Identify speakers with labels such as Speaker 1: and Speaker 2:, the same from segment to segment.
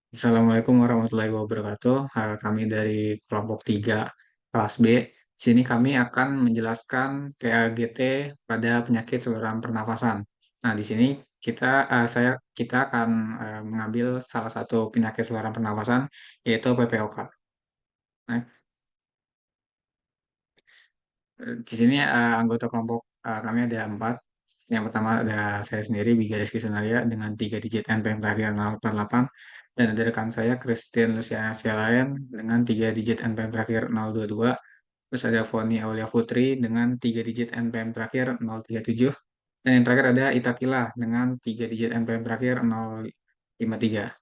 Speaker 1: Assalamualaikum warahmatullahi wabarakatuh. Kami dari kelompok 3 kelas B. Di sini kami akan menjelaskan PAGT pada penyakit saluran pernafasan. Nah, di sini kita akan mengambil salah satu penyakit saluran pernafasan yaitu PPOK. Nah, di sini anggota kelompok kami ada 4. Yang pertama ada saya sendiri, Biga Rizky Sunaria dengan 3 digit NPM terakhir 048. Dan ada rekan saya, Christine Luciana Sialayan dengan 3 digit NPM terakhir 022. Terus ada Foni Aulia Putri dengan 3 digit NPM terakhir 037. Dan yang terakhir ada Itakila dengan 3 digit NPM terakhir 053.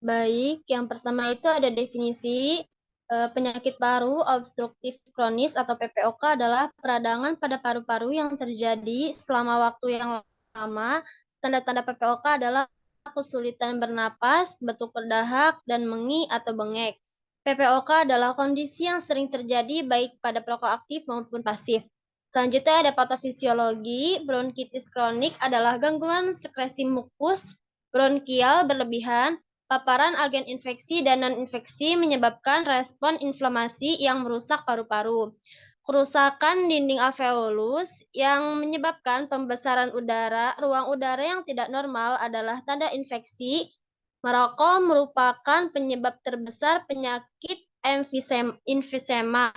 Speaker 2: Baik, yang pertama itu ada definisi penyakit paru obstruktif kronis atau PPOK adalah peradangan pada paru-paru yang terjadi selama waktu yang lama. Tanda-tanda PPOK adalah kesulitan bernapas, batuk berdahak, dan mengi atau bengek. PPOK adalah kondisi yang sering terjadi baik pada perokok aktif maupun pasif. Selanjutnya ada patofisiologi. Bronkitis kronik adalah gangguan sekresi mukus bronkial berlebihan. Paparan agen infeksi dan non-infeksi menyebabkan respon inflamasi yang merusak paru-paru. Kerusakan dinding alveolus yang menyebabkan pembesaran ruang udara yang tidak normal adalah tanda infeksi. Merokok merupakan penyebab terbesar penyakit emfisema.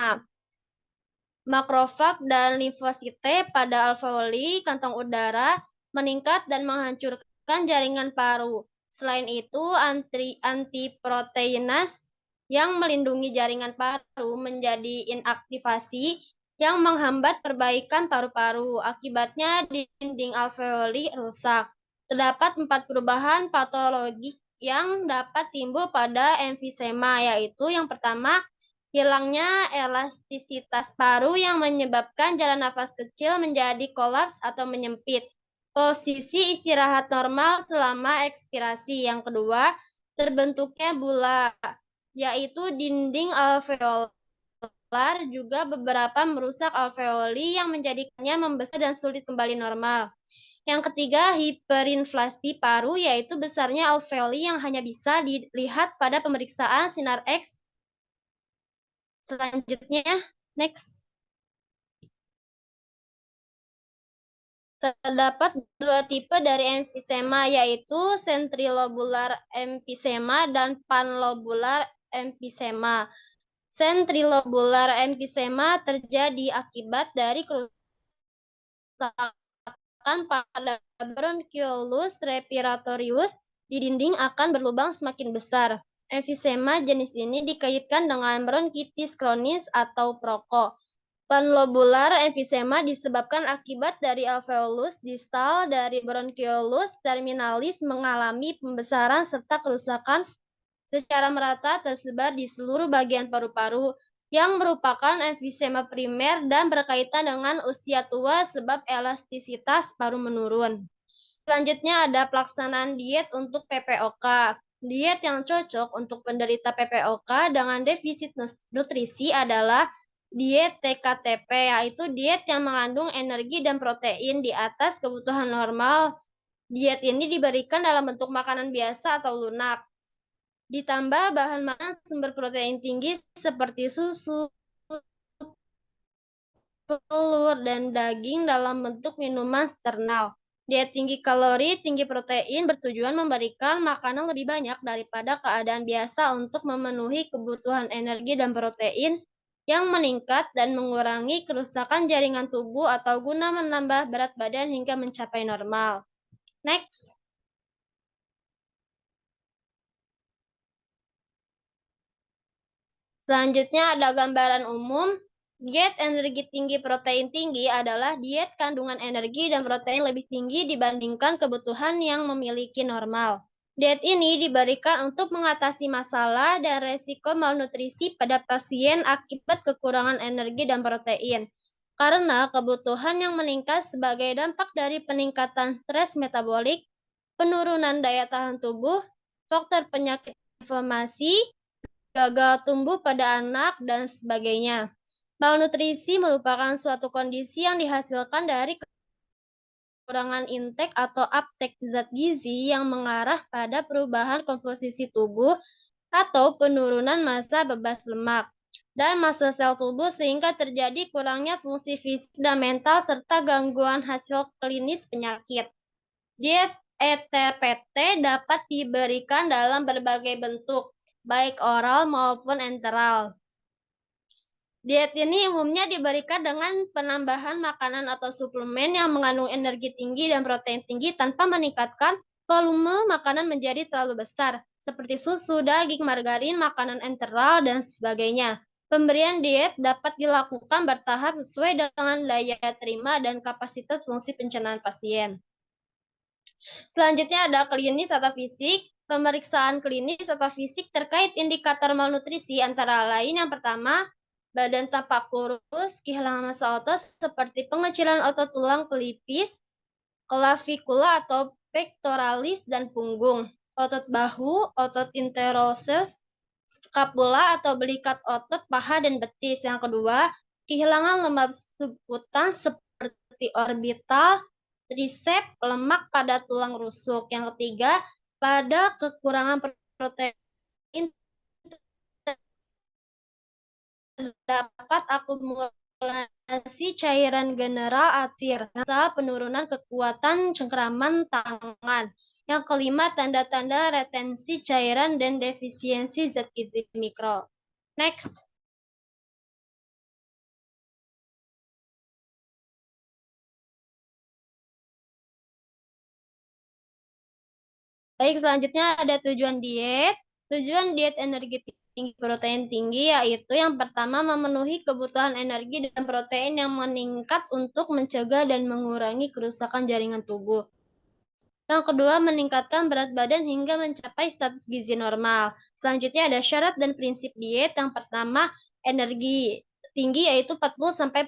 Speaker 2: Makrofag dan limfosite pada alveoli kantong udara meningkat dan menghancurkan jaringan paru. Selain itu, antiproteinase yang melindungi jaringan paru menjadi inaktivasi yang menghambat perbaikan paru-paru. Akibatnya dinding alveoli rusak. Terdapat 4 perubahan patologik yang dapat timbul pada emfisema, yaitu yang pertama, hilangnya elastisitas paru yang menyebabkan jalan nafas kecil menjadi kolaps atau menyempit. Posisi istirahat normal selama ekspirasi. Yang kedua, terbentuknya bula, yaitu dinding alveolar juga beberapa merusak alveoli yang menjadikannya membesar dan sulit kembali normal. Yang ketiga, hiperinflasi paru, yaitu besarnya alveoli yang hanya bisa dilihat pada pemeriksaan sinar X. Selanjutnya, next. Terdapat 2 tipe dari emfisema, yaitu sentrilobular emfisema dan panlobular emfisema. Sentrilobular emfisema terjadi akibat dari kerusakan pada bronchiolus respiratorius di dinding akan berlubang semakin besar. Emfisema jenis ini dikaitkan dengan bronkitis kronis atau proko. Panlobular emfisema disebabkan akibat dari alveolus distal dari bronchiolus terminalis mengalami pembesaran serta kerusakan secara merata tersebar di seluruh bagian paru-paru yang merupakan emfisema primer dan berkaitan dengan usia tua sebab elastisitas paru menurun. Selanjutnya ada pelaksanaan diet untuk PPOK. Diet yang cocok untuk penderita PPOK dengan defisit nutrisi adalah diet TKTP, yaitu diet yang mengandung energi dan protein di atas kebutuhan normal. Diet ini diberikan dalam bentuk makanan biasa atau lunak. Ditambah bahan makanan sumber protein tinggi seperti susu, telur, dan daging dalam bentuk minuman steril. Diet tinggi kalori, tinggi protein bertujuan memberikan makanan lebih banyak daripada keadaan biasa untuk memenuhi kebutuhan energi dan protein yang meningkat dan mengurangi kerusakan jaringan tubuh atau guna menambah berat badan hingga mencapai normal. Next. Selanjutnya ada gambaran umum. Diet energi tinggi protein tinggi adalah diet kandungan energi dan protein lebih tinggi dibandingkan kebutuhan yang memiliki normal. Diet ini diberikan untuk mengatasi masalah dan resiko malnutrisi pada pasien akibat kekurangan energi dan protein. Karena kebutuhan yang meningkat sebagai dampak dari peningkatan stres metabolik, penurunan daya tahan tubuh, faktor penyakit inflamasi, gagal tumbuh pada anak, dan sebagainya. Malnutrisi merupakan suatu kondisi yang dihasilkan dari kekurangan intake atau uptake zat gizi yang mengarah pada perubahan komposisi tubuh atau penurunan massa bebas lemak dan massa sel tubuh sehingga terjadi kurangnya fungsi fisik dan mental serta gangguan hasil klinis penyakit. Diet ETPT dapat diberikan dalam berbagai bentuk, baik oral maupun enteral. Diet ini umumnya diberikan dengan penambahan makanan atau suplemen yang mengandung energi tinggi dan protein tinggi tanpa meningkatkan volume makanan menjadi terlalu besar, seperti susu, daging, margarin, makanan enteral, dan sebagainya. Pemberian diet dapat dilakukan bertahap sesuai dengan daya terima dan kapasitas fungsi pencernaan pasien. Selanjutnya ada klinis atau fisik. Pemeriksaan klinis atau fisik terkait indikator malnutrisi antara lain yang pertama, badan tampak kurus, kehilangan massa otot seperti pengecilan otot tulang pelipis, klavikula atau pectoralis dan punggung, otot bahu, otot interosseus, scapula atau belikat otot paha dan betis. Yang kedua, kehilangan lemak subkutan seperti orbital, trisep, lemak pada tulang rusuk. Yang ketiga, pada kekurangan protein terdapat akumulasi cairan general atsir, penurunan kekuatan cengkraman tangan. Yang kelima, tanda-tanda retensi cairan dan defisiensi zat gizi mikro. Next. Baik, selanjutnya ada tujuan diet. Tujuan diet energi tinggi protein tinggi yaitu yang pertama memenuhi kebutuhan energi dan protein yang meningkat untuk mencegah dan mengurangi kerusakan jaringan tubuh. Yang kedua, meningkatkan berat badan hingga mencapai status gizi normal. Selanjutnya ada syarat dan prinsip diet. Yang pertama, energi tinggi yaitu 40-45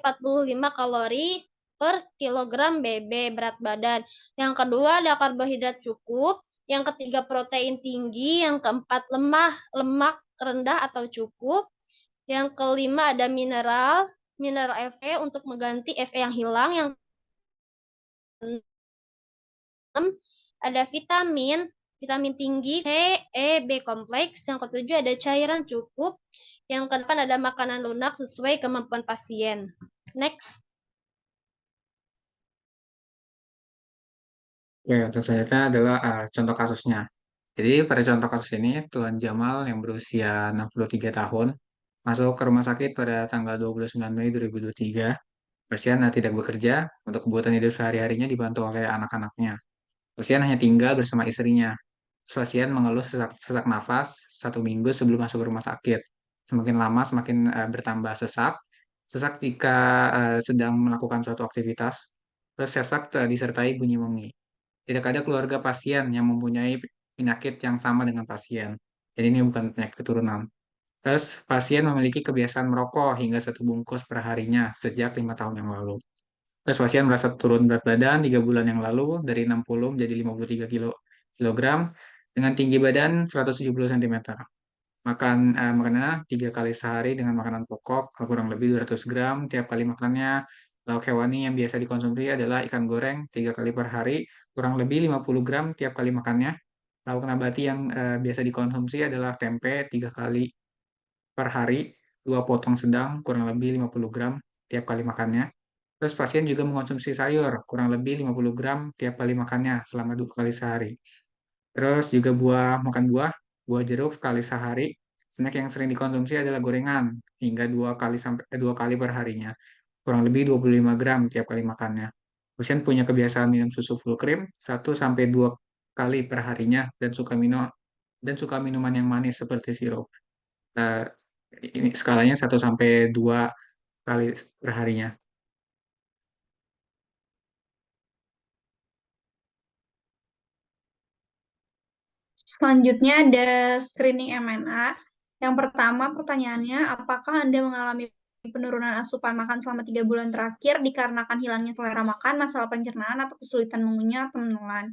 Speaker 2: kalori per kilogram BB berat badan. Yang kedua, ada karbohidrat cukup. Yang ketiga, protein tinggi. Yang keempat, lemak rendah atau cukup. Yang kelima, ada mineral Fe untuk mengganti Fe yang hilang. Yang keenam, ada vitamin tinggi C, E, B kompleks. Yang ketujuh ada cairan cukup. Yang kedelapan ada makanan lunak sesuai kemampuan pasien. Next.
Speaker 1: Oke, untuk selanjutnya adalah contoh kasusnya. Jadi pada contoh kasus ini, Tuan Jamal yang berusia 63 tahun masuk ke rumah sakit pada tanggal 29 Mei 2023. Pasien tidak bekerja, untuk kebutuhan hidup sehari-harinya dibantu oleh anak-anaknya. Pasien hanya tinggal bersama istrinya. Pasien mengeluh sesak nafas 1 minggu sebelum masuk ke rumah sakit. Semakin lama semakin bertambah sesak. Sesak jika sedang melakukan suatu aktivitas. Terus sesak disertai bunyi wengi. Tidak ada keluarga pasien yang mempunyai penyakit yang sama dengan pasien. Jadi ini bukan penyakit keturunan. Terus pasien memiliki kebiasaan merokok hingga 1 bungkus per harinya sejak 5 tahun yang lalu. Terus pasien merasa turun berat badan 3 bulan yang lalu dari 60 menjadi 53 kilogram dengan tinggi badan 170 cm. Makannya 3 kali sehari dengan makanan pokok kurang lebih 200 gram tiap kali makannya. Lauk hewani yang biasa dikonsumsi adalah ikan goreng 3 kali per hari kurang lebih 50 gram tiap kali makannya. Lauk nabati yang biasa dikonsumsi adalah tempe 3 kali per hari, 2 potong sedang kurang lebih 50 gram tiap kali makannya. Terus pasien juga mengonsumsi sayur kurang lebih 50 gram tiap kali makannya selama 2 kali sehari. Terus juga buah jeruk sekali sehari. Snack yang sering dikonsumsi adalah gorengan hingga 2 kali per harinya, kurang lebih 25 gram tiap kali makannya. Pasien punya kebiasaan minum susu full cream 1 sampai 2 kali per harinya dan suka minuman yang manis seperti sirup. Nah, ini skalanya 1 sampai 2 kali per harinya.
Speaker 3: Selanjutnya ada screening MNA. Yang pertama pertanyaannya, apakah Anda mengalami penurunan asupan makan selama 3 bulan terakhir dikarenakan hilangnya selera makan, masalah pencernaan, atau kesulitan mengunyah atau menelan?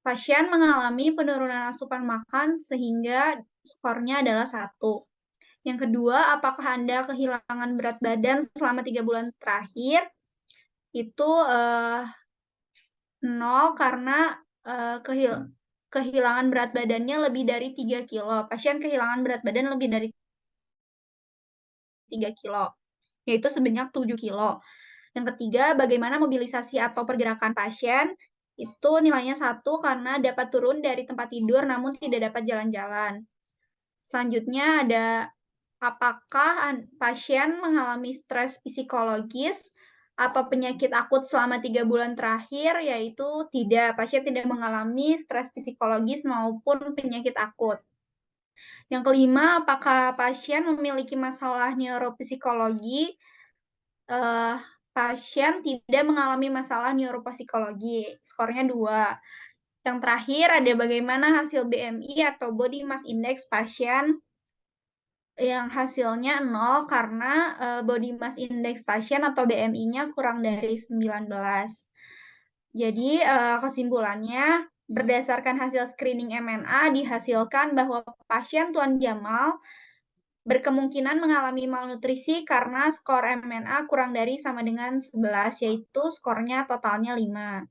Speaker 3: Pasien mengalami penurunan asupan makan sehingga skornya adalah 1. Yang kedua, apakah Anda kehilangan berat badan selama 3 bulan terakhir? Itu 0 karena kehilangan berat badannya lebih dari 3 kilo. Pasien kehilangan berat badan lebih dari 3 kilo, yaitu sebanyak 7 kilo. Yang ketiga, bagaimana mobilisasi atau pergerakan pasien? Itu nilainya 1 karena dapat turun dari tempat tidur namun tidak dapat jalan-jalan. Selanjutnya ada apakah pasien mengalami stres psikologis atau penyakit akut selama 3 bulan terakhir? Yaitu tidak, pasien tidak mengalami stres psikologis maupun penyakit akut. Yang kelima, apakah pasien memiliki masalah neuropsikologi? Pasien tidak mengalami masalah neuropsikologi, skornya 2. Yang terakhir ada bagaimana hasil BMI atau Body Mass Index pasien, yang hasilnya 0 karena Body Mass Index pasien atau BMI-nya kurang dari 19. Jadi kesimpulannya, berdasarkan hasil screening MNA dihasilkan bahwa pasien Tuan Jamal berkemungkinan mengalami malnutrisi karena skor MNA kurang dari sama dengan 11, yaitu skornya totalnya 5.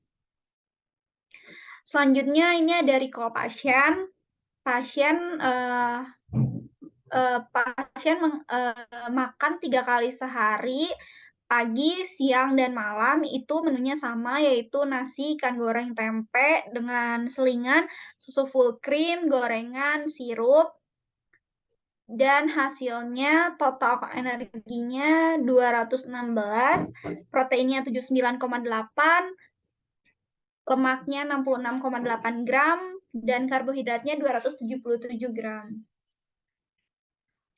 Speaker 3: Selanjutnya ini ada recall pasien. Pasien makan 3 kali sehari, pagi, siang, dan malam. Itu menunya sama, yaitu nasi, ikan goreng, tempe dengan selingan susu full cream, gorengan, sirup. Dan hasilnya total energinya 216, proteinnya 79,8, lemaknya 66,8 gram, dan karbohidratnya 277 gram.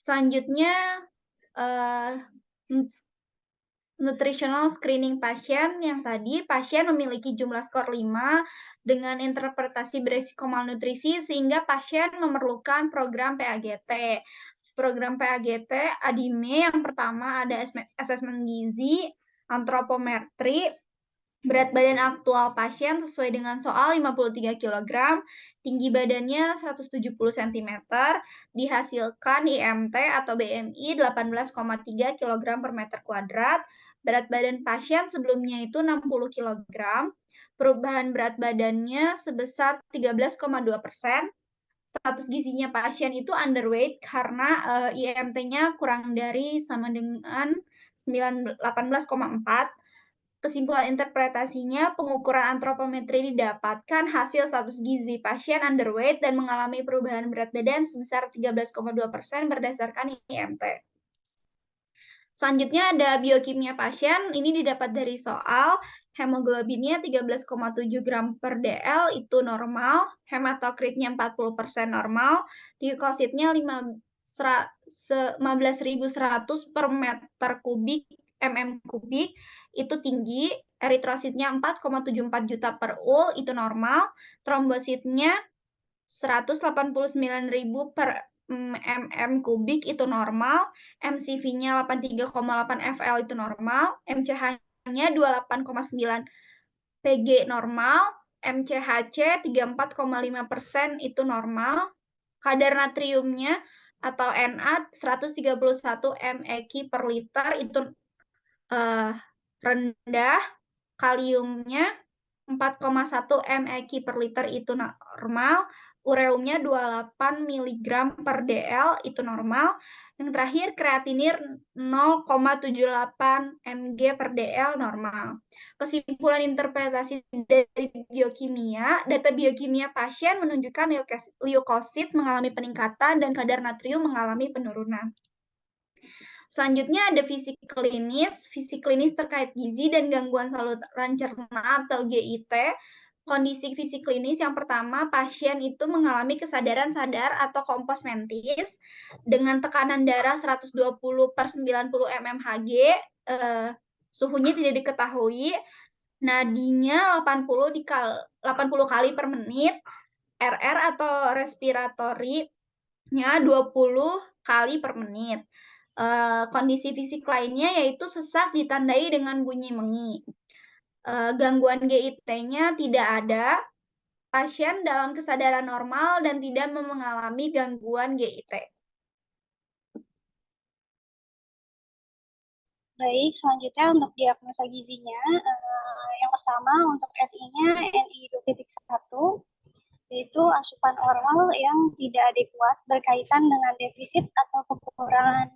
Speaker 3: Selanjutnya, nutritional screening pasien yang tadi, pasien memiliki jumlah skor 5 dengan interpretasi beresiko malnutrisi sehingga pasien memerlukan program PAGT. Program PAGT ADIME yang pertama ada asesmen gizi, antropometri, berat badan aktual pasien sesuai dengan soal 53 kg, tinggi badannya 170 cm, dihasilkan IMT atau BMI 18,3 kg per meter kuadrat, berat badan pasien sebelumnya itu 60 kg, perubahan berat badannya sebesar 13,2%, status gizinya pasien itu underweight karena IMT-nya kurang dari sama dengan 18,4. Kesimpulan interpretasinya, pengukuran antropometri didapatkan hasil status gizi pasien underweight dan mengalami perubahan berat badan sebesar 13,2% berdasarkan IMT. Selanjutnya ada biokimia pasien, ini didapat dari soal, hemoglobinnya 13,7 gram per dl itu normal, hematokritnya 40% normal, leukositnya 15.100 per meter kubik mm kubik itu tinggi, eritrositnya 4,74 juta per ul itu normal, trombositnya 189.000 per mm kubik itu normal, MCV-nya 83,8 FL itu normal, MCH-nya 28,9 PG normal, MCHC 34,5% itu normal, kadar natriumnya atau Na 131 mEq per liter itu rendah, kaliumnya 4,1 mEq per liter itu normal, ureumnya 28 mg per dl itu normal. Yang terakhir kreatinir 0,78 mg per dl normal. Kesimpulan interpretasi dari biokimia, data biokimia pasien menunjukkan leukosit mengalami peningkatan dan kadar natrium mengalami penurunan. Selanjutnya ada fisik klinis terkait gizi dan gangguan saluran cerna atau GIT. Kondisi fisik klinis yang pertama, pasien itu mengalami kesadaran sadar atau kompos mentis dengan tekanan darah 120 per 90 mmHg, suhunya tidak diketahui, nadinya 80 kali per menit, RR atau respiratorinya 20 kali per menit. Kondisi fisik lainnya yaitu sesak ditandai dengan bunyi mengi. Gangguan GIT-nya tidak ada, pasien dalam kesadaran normal dan tidak mengalami gangguan GIT.
Speaker 4: Baik, selanjutnya untuk diagnosa gizinya, yang pertama untuk NI-nya NI 2.1, yaitu asupan oral yang tidak adekuat berkaitan dengan defisit atau kekurangan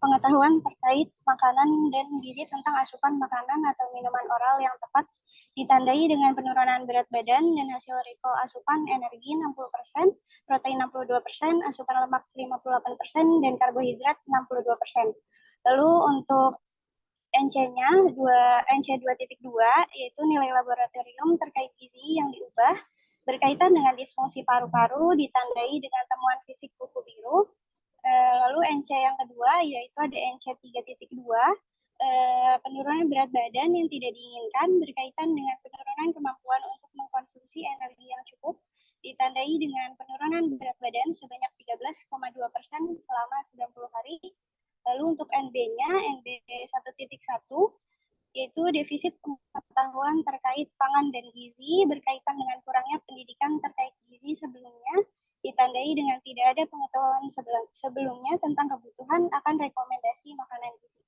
Speaker 4: pengetahuan terkait makanan dan gizi tentang asupan makanan atau minuman oral yang tepat, ditandai dengan penurunan berat badan dan hasil recall asupan energi 60%, protein 62%, asupan lemak 58%, dan karbohidrat 62%. Lalu untuk NC-nya NC 2.2 yaitu nilai laboratorium terkait gizi yang diubah berkaitan dengan disfungsi paru-paru ditandai dengan temuan fisik kuku biru. Lalu NC yang kedua yaitu ada NC 3.2, penurunan berat badan yang tidak diinginkan berkaitan dengan penurunan kemampuan untuk mengkonsumsi energi yang cukup ditandai dengan penurunan berat badan sebanyak 13,2% selama 90 hari. Lalu untuk NB-nya, NB 1.1, yaitu defisit pengetahuan terkait pangan dan gizi berkaitan dengan kurangnya pendidikan terkait gizi sebelumnya, ditandai dengan tidak ada pengetahuan sebelumnya tentang kebutuhan akan rekomendasi makanan gizi.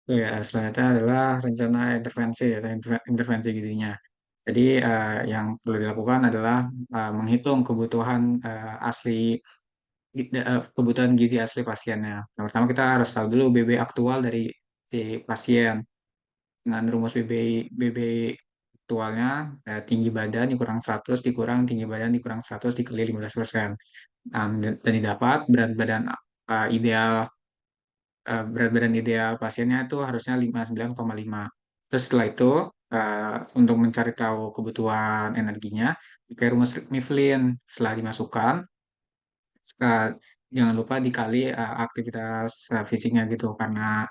Speaker 1: Ya, selanjutnya adalah rencana intervensi atau intervensi gizinya. Jadi yang perlu dilakukan adalah menghitung kebutuhan asli kebutuhan gizi asli pasiennya. Yang pertama kita harus tahu dulu BB aktual dari si pasien. Dengan rumus BB aktualnya tinggi badan dikurang 100 dikurang tinggi badan dikurang 100 dikali 15%. Dan didapat berat badan ideal pasiennya itu harusnya 59,5. Terus setelah itu untuk mencari tahu kebutuhan energinya pakai rumus Mifflin setelah dimasukkan eh, jangan lupa dikali aktivitas fisiknya gitu karena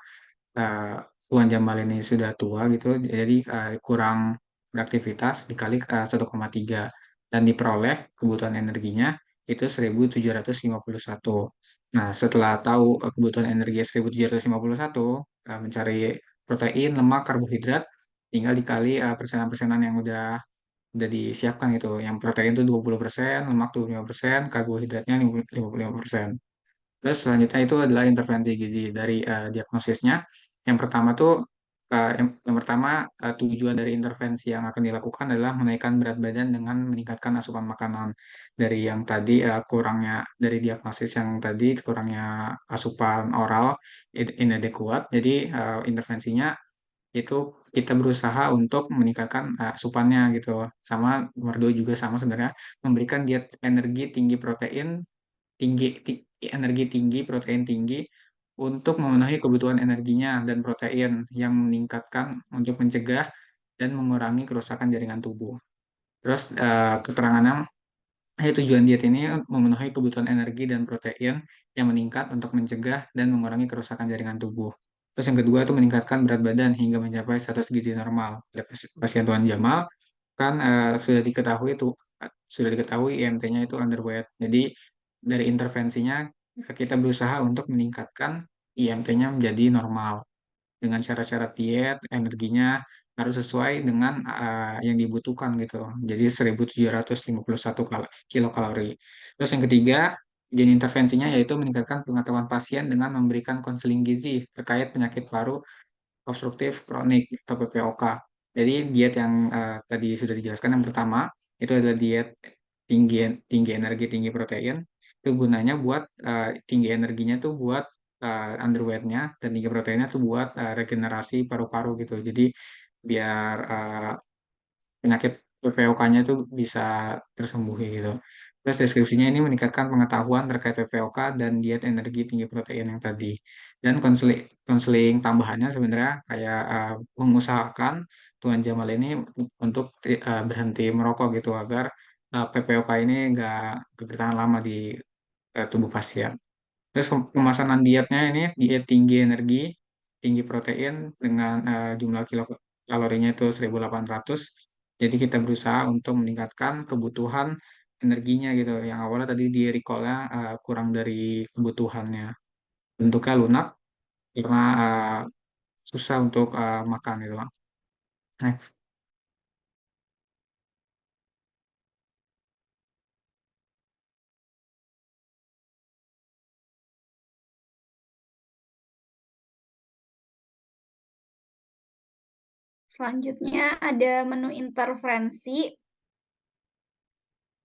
Speaker 1: eh, Tuan Jamal ini sudah tua gitu jadi kurang beraktivitas dikali 1,3 dan diperoleh kebutuhan energinya itu 1751. Nah, setelah tahu kebutuhan energi 1751, mencari protein, lemak, karbohidrat, tinggal dikali persenan-persenan yang udah disiapkan gitu. Yang protein itu 20%, lemak 25%, karbohidratnya 55%. Terus selanjutnya itu adalah intervensi gizi dari diagnosisnya. Yang pertama tuh yang pertama tujuan dari intervensi yang akan dilakukan adalah menaikkan berat badan dengan meningkatkan asupan makanan. Dari yang tadi kurangnya dari diagnosis yang tadi kurangnya asupan oral inadekuat. Jadi intervensinya itu kita berusaha untuk meningkatkan asupannya gitu. Sama nomor dua juga sama sebenarnya memberikan diet energi tinggi protein energi tinggi, protein tinggi untuk memenuhi kebutuhan energinya dan protein yang meningkatkan untuk mencegah dan mengurangi kerusakan jaringan tubuh. Terus keterangannya tujuan diet ini memenuhi kebutuhan energi dan protein yang meningkat untuk mencegah dan mengurangi kerusakan jaringan tubuh. Terus yang kedua itu meningkatkan berat badan hingga mencapai status gizi normal. Pada pasien Tuan Jamal kan sudah diketahui IMT-nya itu underweight. Jadi dari intervensinya kita berusaha untuk meningkatkan IMT-nya menjadi normal dengan syarat-syarat diet, energinya harus sesuai dengan yang dibutuhkan gitu. Jadi 1751 kilokalori. Terus yang ketiga, jenis intervensinya yaitu meningkatkan pengetahuan pasien dengan memberikan konseling gizi terkait penyakit paru obstruktif kronik atau PPOK. Jadi diet yang tadi sudah dijelaskan yang pertama itu adalah diet tinggi tinggi energi tinggi protein. Itu gunanya buat tinggi energinya tuh buat underweight-nya dan tinggi proteinnya tuh buat regenerasi paru-paru gitu. Jadi biar penyakit PPOK-nya itu bisa tersembuhi gitu. Terus deskripsinya ini meningkatkan pengetahuan terkait PPOK dan diet energi tinggi protein yang tadi. Dan konseling tambahannya sebenarnya kayak mengusahakan Tuan Jamal ini untuk berhenti merokok gitu agar PPOK ini nggak bertahan lama di tubuh pasien. Terus pemesanan dietnya ini diet tinggi energi, tinggi protein dengan jumlah kilokalorinya itu 1.800. Jadi kita berusaha untuk meningkatkan kebutuhan energinya gitu. Yang awalnya tadi di recall-nya kurang dari kebutuhannya. Bentuknya lunak karena susah untuk makan gitu. Next.
Speaker 3: Selanjutnya ada menu interferensi.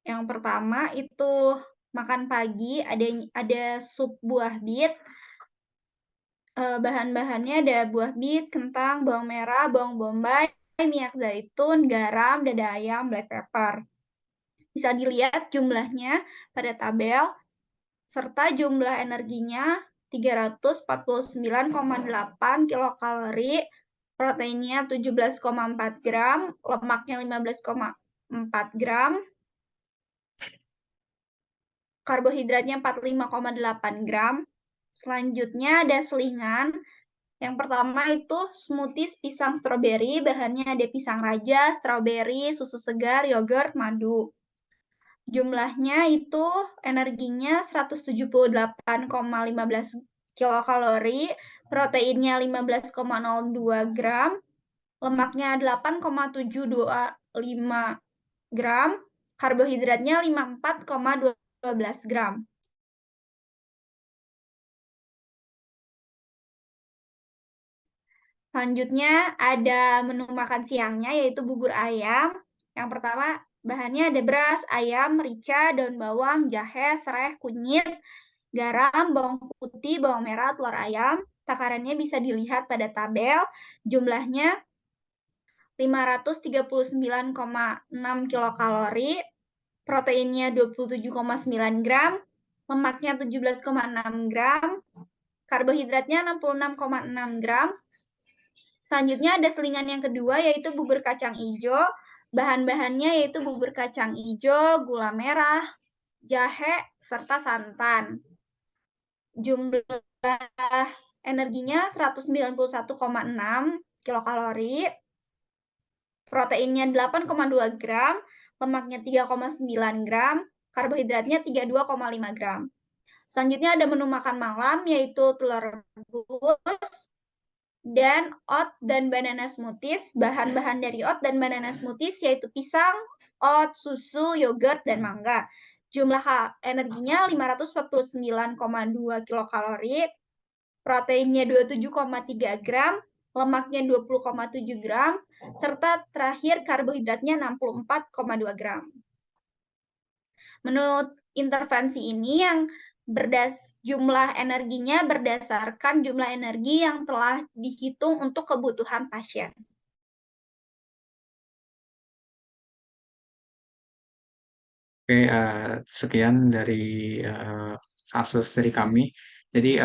Speaker 3: Yang pertama itu makan pagi, ada sup buah bit. Bahan-bahannya ada buah bit, kentang, bawang merah, bawang bombay, minyak zaitun, garam, dada ayam, black pepper. Bisa dilihat jumlahnya pada tabel, serta jumlah energinya 349,8 kilokalori, proteinnya 17,4 gram, lemaknya 15,4 gram, karbohidratnya 45,8 gram. Selanjutnya ada selingan. Yang pertama itu smoothies pisang stroberi, bahannya ada pisang raja, stroberi, susu segar, yogurt, madu. Jumlahnya itu energinya 178,15 kilokalori, proteinnya 15,02 gram, lemaknya 8,725 gram, karbohidratnya 54,12 gram. Selanjutnya ada menu makan siangnya yaitu bubur ayam. Yang pertama bahannya ada beras, ayam, merica, daun bawang, jahe, serai, kunyit, garam, bawang putih, bawang merah, telur ayam. Takarannya bisa dilihat pada tabel. Jumlahnya 539,6 kilokalori, proteinnya 27,9 gram, lemaknya 17,6 gram, karbohidratnya 66,6 gram. Selanjutnya ada selingan yang kedua yaitu bubur kacang hijau. Bahan-bahannya yaitu bubur kacang hijau, gula merah, jahe, serta santan. Jumlah energinya 191,6 kilokalori, proteinnya 8,2 gram, lemaknya 3,9 gram, karbohidratnya 32,5 gram. Selanjutnya ada menu makan malam yaitu telur rebus, dan oat dan banana smoothies. Bahan-bahan dari oat dan banana smoothies yaitu pisang, oat, susu, yogurt, dan mangga. Jumlah energinya 549,2 kilokalori, proteinnya 27,3 gram, lemaknya 20,7 gram, serta terakhir karbohidratnya 64,2 gram. Menurut intervensi ini yang jumlah energinya berdasarkan jumlah energi yang telah dihitung untuk kebutuhan pasien.
Speaker 1: Oke, sekian dari kasus dari kami. Jadi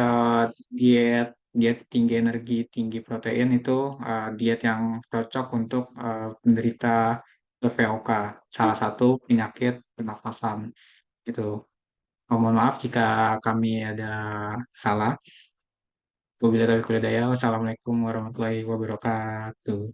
Speaker 1: diet diet tinggi energi, tinggi protein itu diet yang cocok untuk penderita PPOK, salah satu penyakit pernafasan. Gitu. Mohon maaf jika kami ada salah. Wabillahi taufiq wal hidayah. Wassalamualaikum warahmatullahi wabarakatuh.